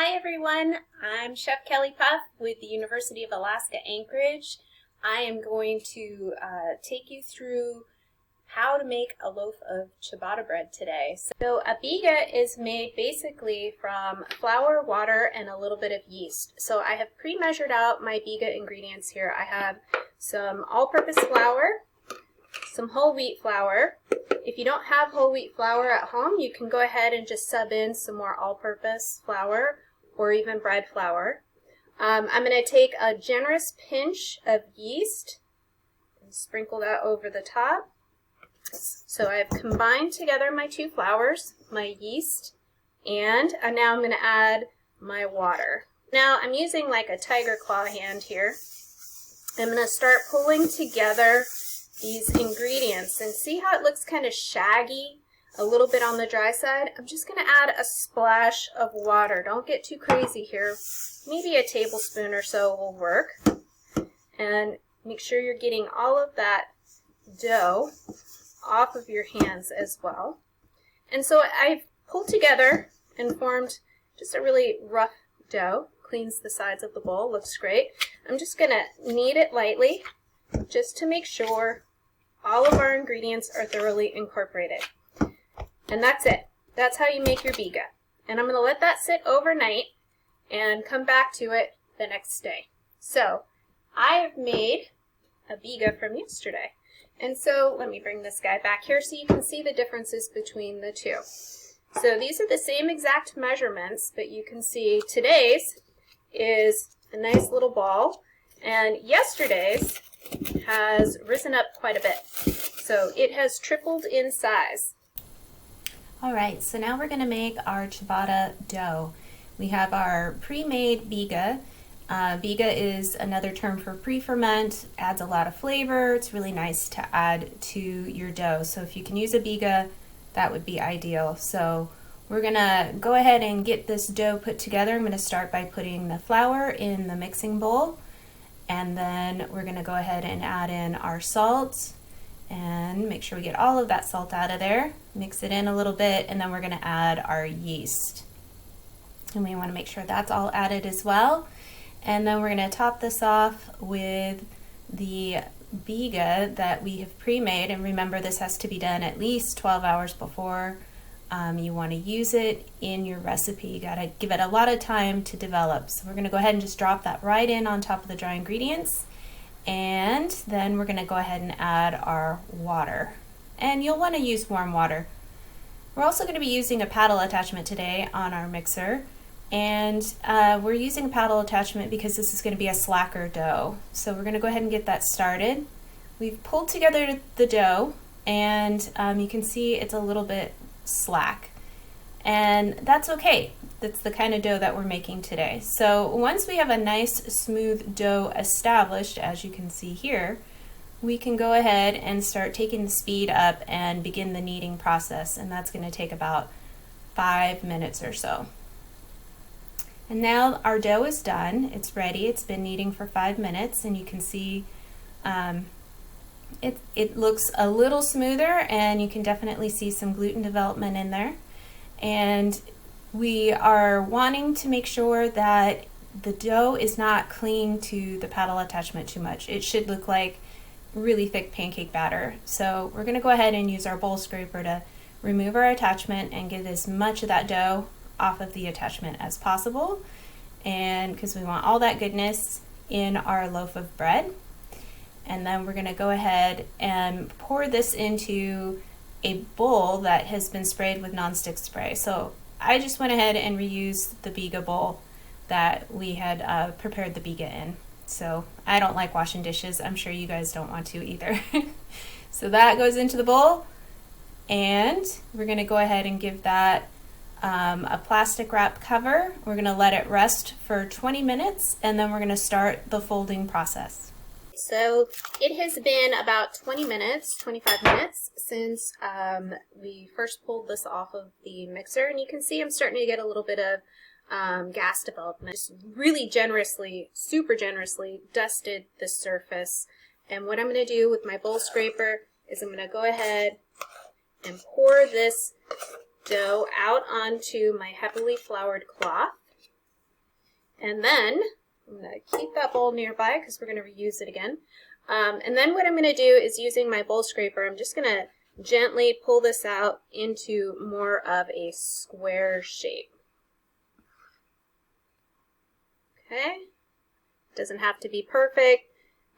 Hi everyone, I'm Chef Kellie Puff with the University of Alaska Anchorage. I am going to take you through how to make a loaf of ciabatta bread today. So a biga is made basically from flour, water, and a little bit of yeast. So I have pre-measured out my biga ingredients here. I have some all-purpose flour, some whole wheat flour. If you don't have whole wheat flour at home, you can go ahead and just sub in some more all-purpose flour or even bread flour. I'm going to take a generous pinch of yeast and sprinkle that over the top. So I've combined together my two flours, my yeast, and now I'm going to add my water. Now I'm using like a tiger claw hand here. I'm going to start pulling together these ingredients and see how it looks kind of shaggy, a little bit on the dry side. I'm just going to add a splash of water. Don't get too crazy here. Maybe a tablespoon or so will work. And make sure you're getting all of that dough off of your hands as well. And so I've pulled together and formed just a really rough dough. Cleans the sides of the bowl, looks great. I'm just going to knead it lightly just to make sure all of our ingredients are thoroughly incorporated. And that's it. That's how you make your biga. And I'm going to let that sit overnight and come back to it the next day. So I have made a biga from yesterday. And so let me bring this guy back here so you can see the differences between the two. So these are the same exact measurements, but you can see today's is a nice little ball, and yesterday's has risen up quite a bit. So it has tripled in size. Alright, so now we're going to make our ciabatta dough. We have our pre-made biga. Biga is another term for pre-ferment, adds a lot of flavor. It's really nice to add to your dough. So if you can use a biga, that would be ideal. So we're going to go ahead and get this dough put together. I'm going to start by putting the flour in the mixing bowl. And then we're going to go ahead and add in our salt and make sure we get all of that salt out of there. Mix it in a little bit, and then we're going to add our yeast. And we want to make sure that's all added as well. And then we're going to top this off with the biga that we have pre-made. And remember, this has to be done at least 12 hours before you want to use it in your recipe. You got to give it a lot of time to develop. So we're going to go ahead and just drop that right in on top of the dry ingredients. And then we're going to go ahead and add our water. And you'll want to use warm water. We're also going to be using a paddle attachment today on our mixer. And we're using a paddle attachment because this is going to be a slacker dough. So we're going to go ahead and get that started. We've pulled together the dough, and you can see it's a little bit slack. And that's okay. That's the kind of dough that we're making today. So once we have a nice smooth dough established, as you can see here, we can go ahead and start taking the speed up and begin the kneading process. And that's going to take about 5 minutes or so. And now our dough is done. It's ready. It's been kneading for 5 minutes, and you can see it looks a little smoother, and you can definitely see some gluten development in there. And we are wanting to make sure that the dough is not clinging to the paddle attachment too much. It should look like really thick pancake batter. So we're going to go ahead and use our bowl scraper to remove our attachment and get as much of that dough off of the attachment as possible, and because we want all that goodness in our loaf of bread. And then we're going to go ahead and pour this into a bowl that has been sprayed with nonstick spray. So I just went ahead and reused the biga bowl that we had prepared the biga in. So I don't like washing dishes. I'm sure you guys don't want to either. So that goes into the bowl, and we're going to go ahead and give that a plastic wrap cover. We're going to let it rest for 20 minutes, and then we're going to start the folding process. So it has been about 20 minutes, 25 minutes since we first pulled this off of the mixer, and you can see I'm starting to get a little bit of gas development. Just really generously, super generously dusted the surface. And what I'm going to do with my bowl scraper is I'm going to go ahead and pour this dough out onto my heavily floured cloth. And then I'm going to keep that bowl nearby because we're going to reuse it again. And then what I'm going to do is, using my bowl scraper, I'm just going to gently pull this out into more of a square shape. Okay, doesn't have to be perfect,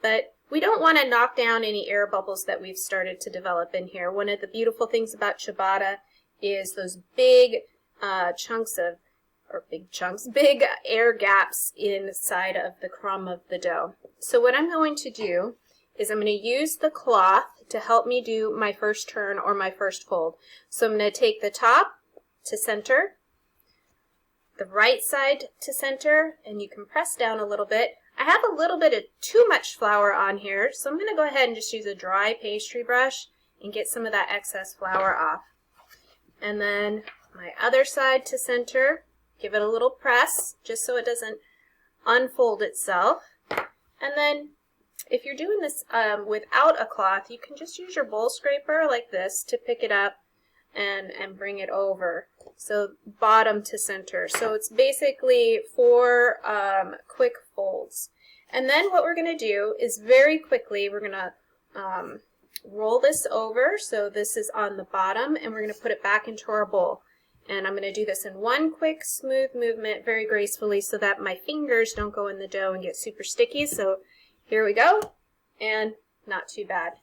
but we don't want to knock down any air bubbles that we've started to develop in here. One of the beautiful things about ciabatta is those big big air gaps inside of the crumb of the dough. So what I'm going to do is I'm going to use the cloth to help me do my first turn or my first fold. So I'm going to take the top to center, the right side to center, and you can press down a little bit. I have a little bit of too much flour on here, so I'm going to go ahead and just use a dry pastry brush and get some of that excess flour off. And then my other side to center, give it a little press just so it doesn't unfold itself. And then if you're doing this without a cloth, you can just use your bowl scraper like this to pick it up and bring it over. So bottom to center. So it's basically 4 quick folds. And then what we're going to do is very quickly, we're going to roll this over. So this is on the bottom, and we're going to put it back into our bowl. And I'm going to do this in one quick smooth movement very gracefully so that my fingers don't go in the dough and get super sticky. So here we go, and not too bad.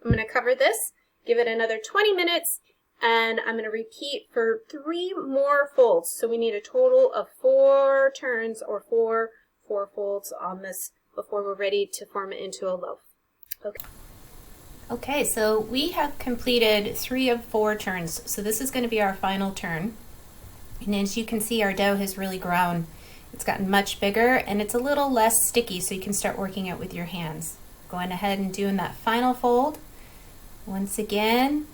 I'm going to cover this, give it another 20 minutes, and I'm going to repeat for 3 more folds. So we need a total of 4 turns or 4 folds on this before we're ready to form it into a loaf. Okay, so we have completed 3 of 4 turns. So this is going to be our final turn. And as you can see, our dough has really grown. It's gotten much bigger and it's a little less sticky, so you can start working it with your hands. Going ahead and doing that final fold once again,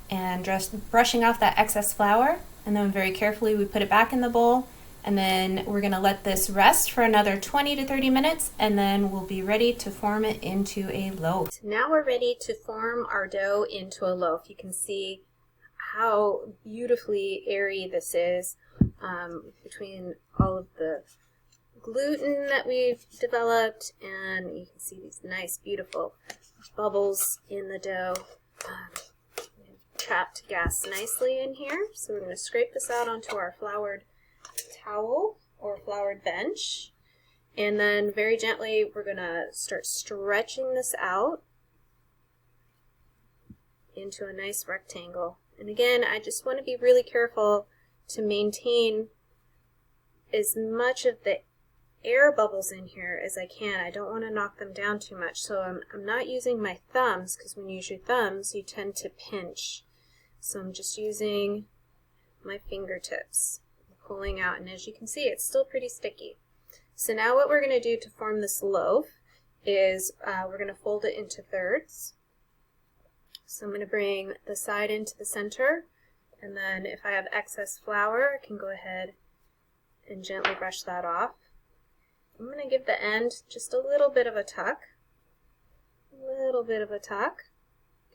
and just brushing off that excess flour, and then very carefully we put it back in the bowl, and then we're going to let this rest for another 20 to 30 minutes, and then we'll be ready to form it into a loaf. So now we're ready to form our dough into a loaf. You can see how beautifully airy this is between all of the gluten that we've developed, and you can see these nice beautiful bubbles in the dough. Trapped gas nicely in here. So we're going to scrape this out onto our floured towel or floured bench, and then very gently we're going to start stretching this out into a nice rectangle. And again, I just want to be really careful to maintain as much of the air bubbles in here as I can. I don't want to knock them down too much, so I'm not using my thumbs, because when you use your thumbs you tend to pinch. So I'm just using my fingertips, pulling out, and as you can see, it's still pretty sticky. So now what we're going to do to form this loaf is we're going to fold it into thirds. So I'm going to bring the side into the center, and then if I have excess flour, I can go ahead and gently brush that off. I'm going to give the end just a little bit of a tuck,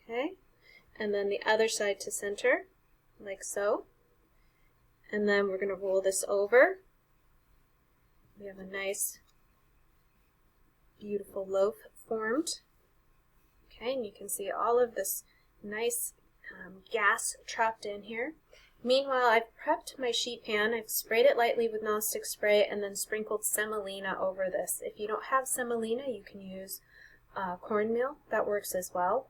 okay? And then the other side to center, like so. And then we're going to roll this over. We have a nice, beautiful loaf formed. Okay, and you can see all of this nice gas trapped in here. Meanwhile, I've prepped my sheet pan. I've sprayed it lightly with nonstick spray and then sprinkled semolina over this. If you don't have semolina, you can use cornmeal. That works as well.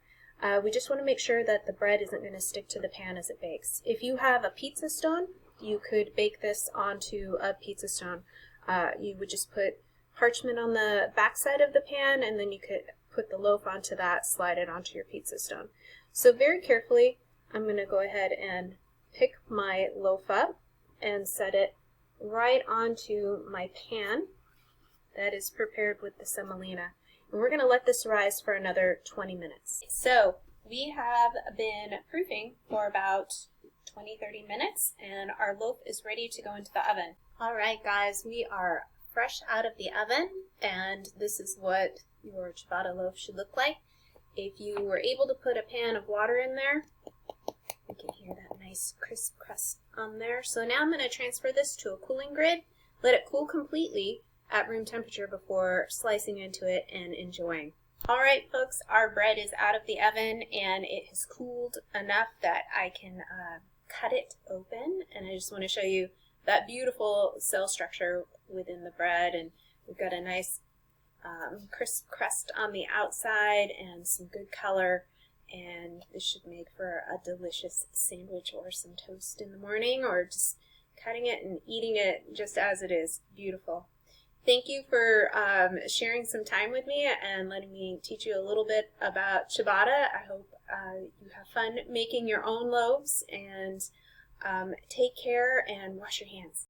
We just want to make sure that the bread isn't going to stick to the pan as it bakes. If you have a pizza stone, you could bake this onto a pizza stone. You would just put parchment on the back side of the pan, and then you could put the loaf onto that, slide it onto your pizza stone. So very carefully, I'm going to go ahead and pick my loaf up and set it right onto my pan that is prepared with the semolina. And we're going to let this rise for another 20 minutes. So we have been proofing for about 20-30 minutes, and our loaf is ready to go into the oven. All right, guys, we are fresh out of the oven, and this is what your ciabatta loaf should look like. If you were able to put a pan of water in there, you can hear that nice crisp crust on there. So now I'm going to transfer this to a cooling grid. Let it cool completely at room temperature before slicing into it and enjoying. All right, folks, our bread is out of the oven and it has cooled enough that I can cut it open, and I just want to show you that beautiful cell structure within the bread, and we've got a nice crisp crust on the outside and some good color, and this should make for a delicious sandwich or some toast in the morning, or just cutting it and eating it just as it is. Beautiful. Thank you for sharing some time with me and letting me teach you a little bit about ciabatta. I hope you have fun making your own loaves, and take care and wash your hands.